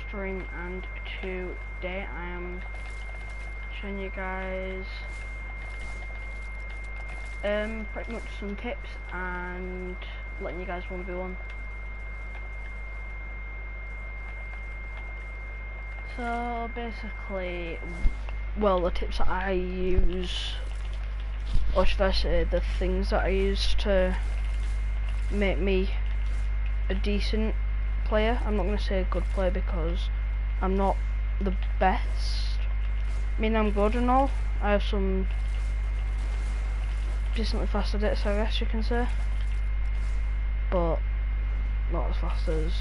Stream, and today I am showing you guys pretty much some tips and letting you guys 1v1. So basically, well, the tips that I use, or should I say the things that I use to make me a decent player. I'm not going to say a good player because I'm not the best. I mean, I'm good and all. I have some decently fast edits, I guess you can say, but not as fast as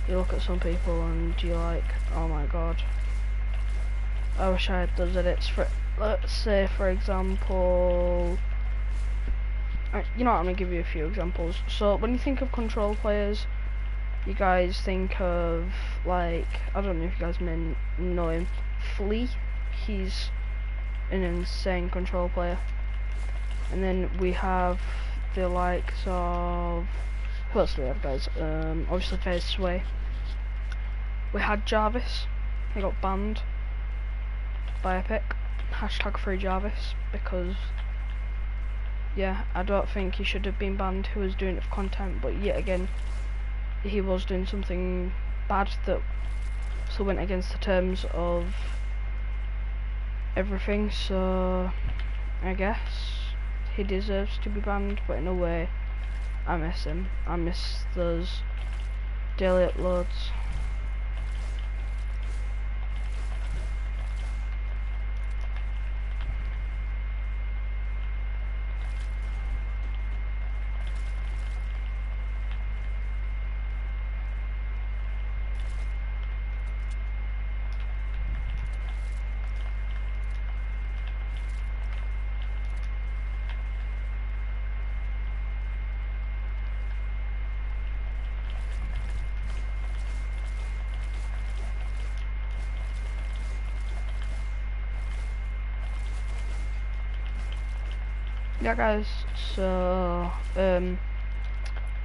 you look at some people and you're like, oh my god, I wish I had those edits. For, let's say for example, you know what, I'm going to give you a few examples. So when you think of control players, you guys think of, like, I don't know if you guys may know him, Flea. He's an insane control player. And then we have the likes of, who else do we have, guys? Obviously Phase Sway. We had Jarvis. He got banned by Epic. #FreeJarvis, because yeah, I don't think he should have been banned. He was doing it for content, but yet again he was doing something bad that still went against the terms of everything, so I guess he deserves to be banned. But in a way, I miss him. I miss those daily uploads. Yeah guys, so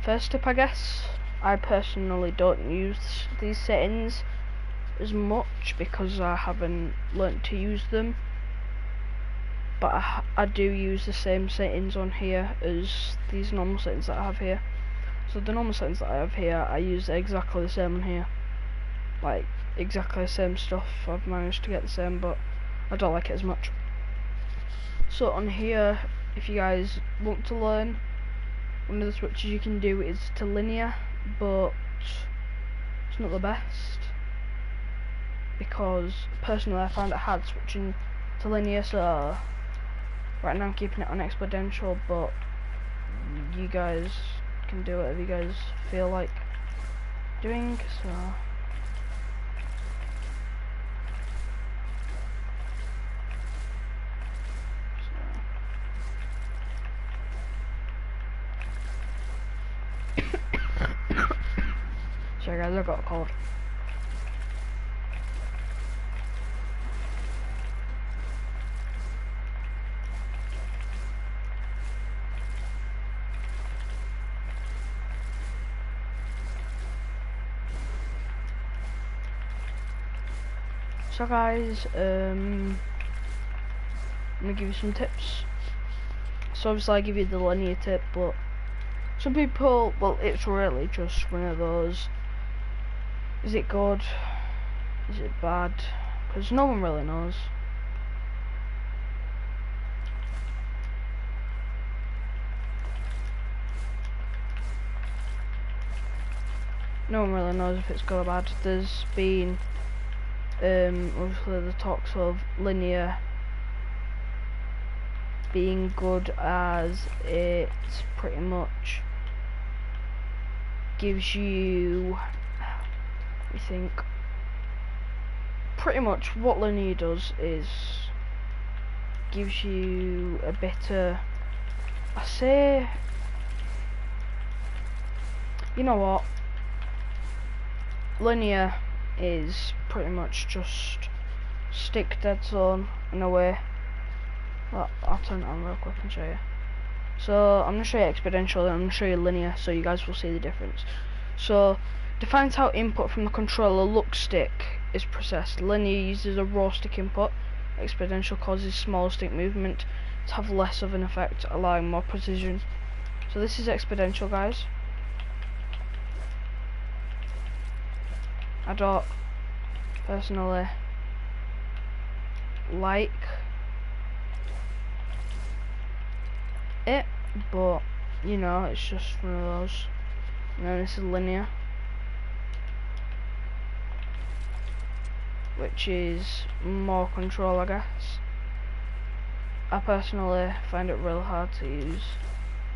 first tip, I guess, I personally don't use these settings as much because I haven't learnt to use them, but I do use the same settings on here as these normal settings that I have here. So the normal settings that I have here, I use exactly the same on here, like exactly the same stuff. I've managed to get the same, but I don't like it as much. So on here, if you guys want to learn, one of the switches you can do is to linear, but it's not the best, because personally I found it hard switching to linear. So right now I'm keeping it on exponential, but you guys can do whatever you guys feel like doing. So sorry guys, I got a cold. So guys, I'm gonna give you some tips. So obviously I give you the linear tip, but some people, well, it's really just one of those, is it good, is it bad, because no one really knows. No one really knows if it's good or bad. There's been obviously the talks of linear being good, as it pretty much gives you, let me think, pretty much what linear does is gives you a better, I say, you know what, linear is pretty much just stick dead zone in a way. Well, I'll turn it on real quick and show you. So I'm going to show you exponential, and I'm going to show you linear, so you guys will see the difference. So Defines how input from the controller look stick is processed. Linear uses a raw stick input. Exponential causes small stick movement to have less of an effect, allowing more precision. So this is exponential, guys. I don't personally like it, but you know, it's just one of those. And then this is linear, which is more control, I guess. I personally find it real hard to use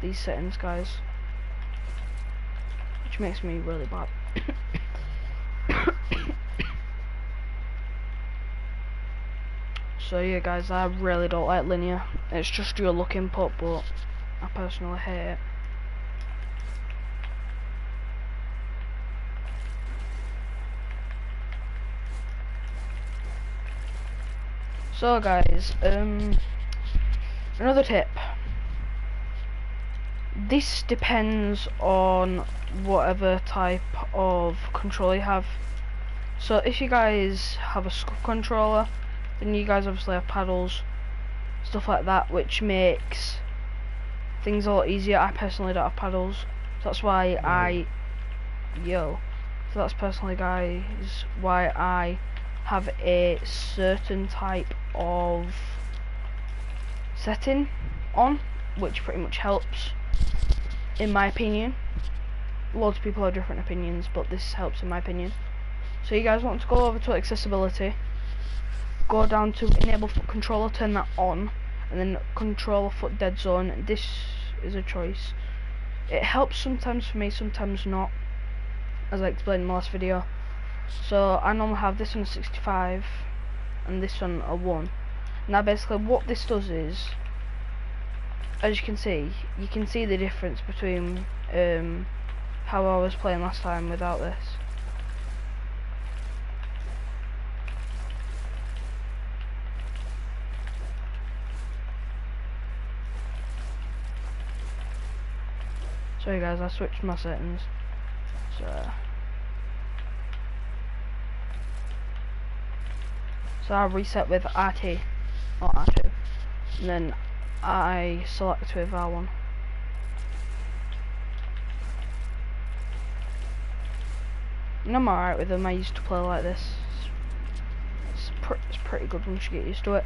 these settings, guys, which makes me really bad. So yeah, guys, I really don't like linear. It's just your look input, but I personally hate it. So guys, another tip. This depends on whatever type of controller you have. So if you guys have a SCUF controller, then you guys obviously have paddles, stuff like that, which makes things a lot easier. I personally don't have paddles, so that's why so that's personally, guys, why I have a certain type of setting on, which pretty much helps, in my opinion. Lots of people have different opinions, but this helps in my opinion. So you guys want to go over to accessibility, go down to enable foot controller, turn that on, and then controller foot dead zone. This is a choice. It helps sometimes for me, sometimes not, as I explained in the last video. So I normally have this on a 65 and this on a 1. Now basically what this does is, as you can see the difference between how I was playing last time without this. Sorry guys, I switched my settings. So I reset with RT, or R2, and then I select with R1. And I'm alright with them. I used to play like this. It's pretty good once you get used to it.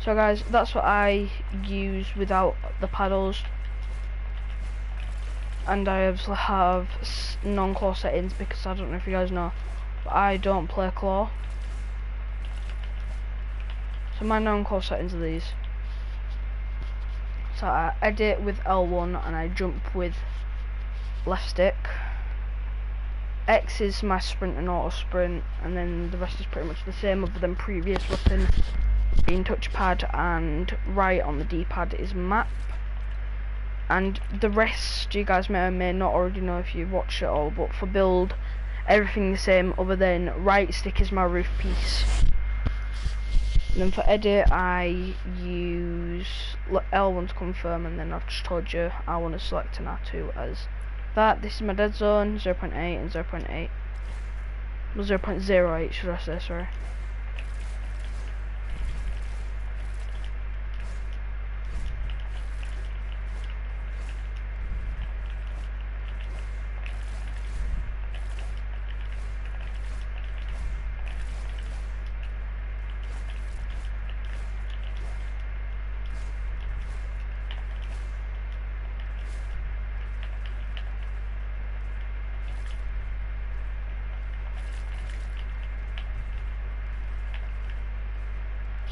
So guys, that's what I use without the paddles. And I obviously have non-claw settings, because I don't know if you guys know, but I don't play claw. So my non-claw settings are these. So I edit with L1 and I jump with left stick. X is my sprint and auto sprint, and then the rest is pretty much the same other than previous weapon being touchpad, and right on the D-pad is map. And the rest you guys may or may not already know if you watch it all, but for build, everything the same other than right stick is my roof piece. And then for edit I use L1 to confirm, and then I've just told you I want to select an R2 as that. This is my dead zone, 0.8 and 0.8. Well, 0.08 should I say, sorry.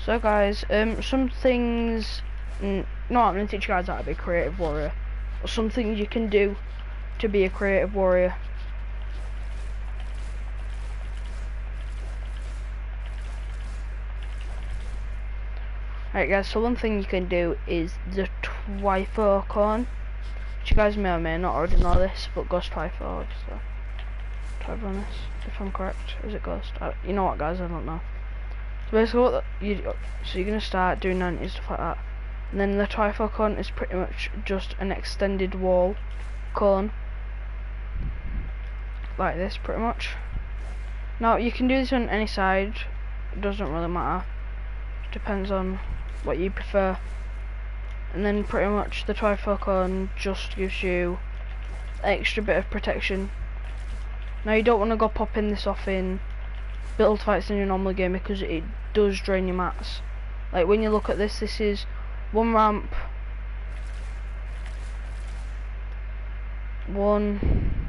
So guys, some things, no, I'm going to teach you guys how to be a creative warrior, or some things you can do to be a creative warrior. Alright guys, so one thing you can do is the Twifo cone, which you guys may or may not already know this, but Ghost Twifo, so try run this, if I'm correct. Is it Ghost? You know what guys, I don't know. So basically what so you're going to start doing 90 stuff like that, and then the Twifo cone is pretty much just an extended wall cone. like this pretty much. Now you can do this on any side, it doesn't really matter, depends on what you prefer. And then pretty much the trifocon just gives you an extra bit of protection. Now you don't want to go popping this off in build fights in your normal game because it does drain your mats. Like when you look at this, this is one ramp, 1,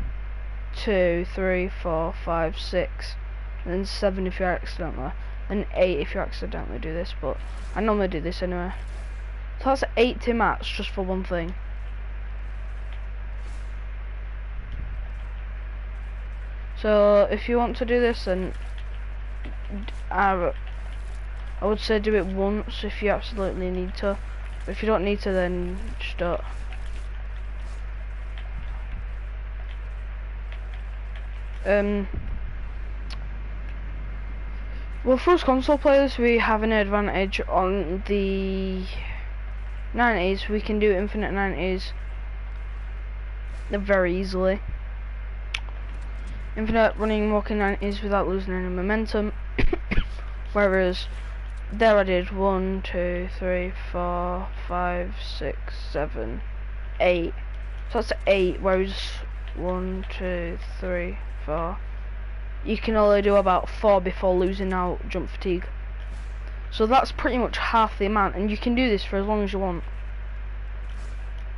2, 3, 4, 5, 6, and then 7 if you accidentally, and 8 if you accidentally do this, but I normally do this anyway. So that's 80 mats just for one thing. So if you want to do this, then I would say do it once if you absolutely need to. But if you don't need to, then just don't. Well, for us console players, we have an advantage on the 90s. We can do infinite 90s very easily. Infinite running walking 90s without losing any momentum. Whereas there I did 1, 2, 3, 4, 5, 6, 7, 8. So that's 8, whereas 1, 2, 3, 4. You can only do about 4 before losing out jump fatigue. So that's pretty much half the amount, and you can do this for as long as you want.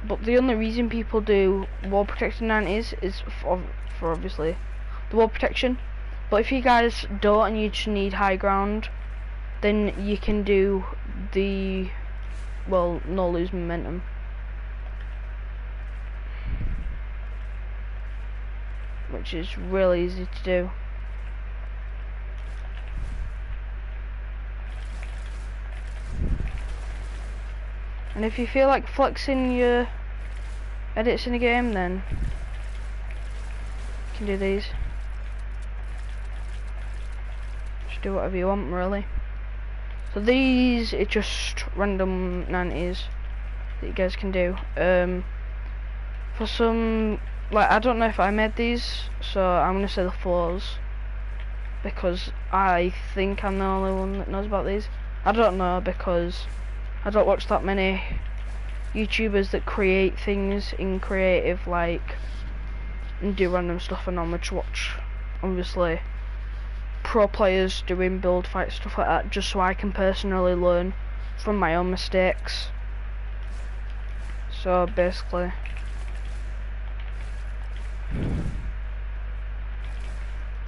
But the only reason people do wall protection 90s is for obviously the wall protection. But if you guys don't and you just need high ground, then you can do the, well, no lose momentum. Which is really easy to do. And if you feel like flexing your edits in a game, then you can do these. Just do whatever you want, really. So these, it's just random 90s that you guys can do. For some, like, I don't know if I made these, so I'm gonna say the 4s because I think I'm the only one that knows about these. I don't know because I don't watch that many YouTubers that create things in creative, like, and do random stuff. I normally just watch, obviously, pro players doing build fight stuff like that, just so I can personally learn from my own mistakes. So basically,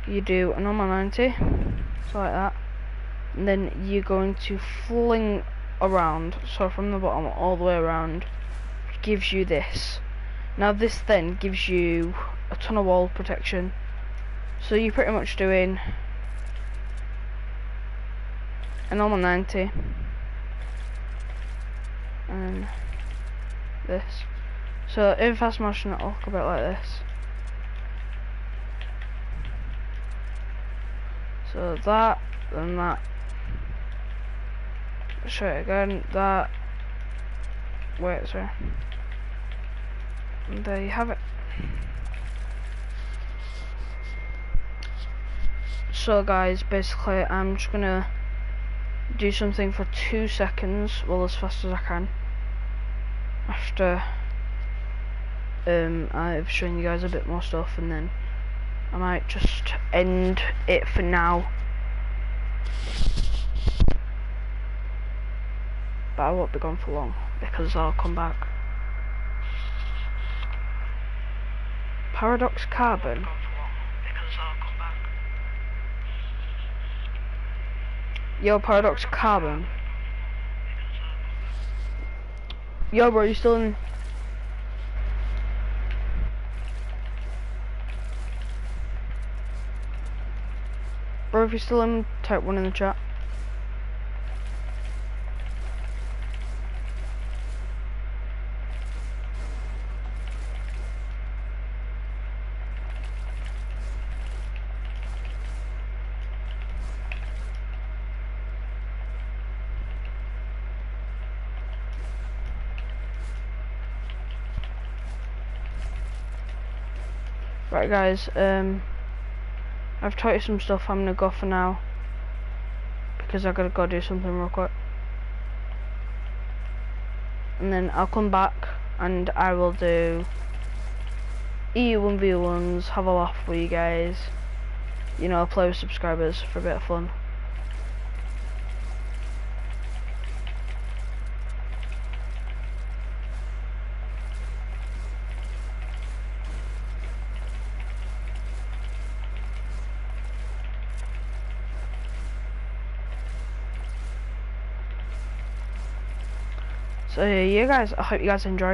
you do a normal 90, so like that, and then you're going to fling around, so from the bottom all the way around, gives you this. Now this then gives you a ton of wall protection, so you're pretty much doing a normal 90 and this. So in fast motion it'll look a bit like this. So that, then that. Show it again, that. Wait, sorry. And there you have it. So guys, basically I'm just gonna do something for 2 seconds, well, as fast as I can, after I've shown you guys a bit more stuff, and then I might just end it for now. But I won't be gone for long because I'll come back. Paradox Carbon. Yo, Paradox Carbon. Yo, bro, you still in? Bro, if you're still in, type 1 in the chat. Right guys, I've taught you some stuff. I'm gonna go for now because I gotta go do something real quick, and then I'll come back and I will do EU1v1s, have a laugh with you guys, you know, play with subscribers for a bit of fun. So yeah, guys, I hope you guys enjoyed.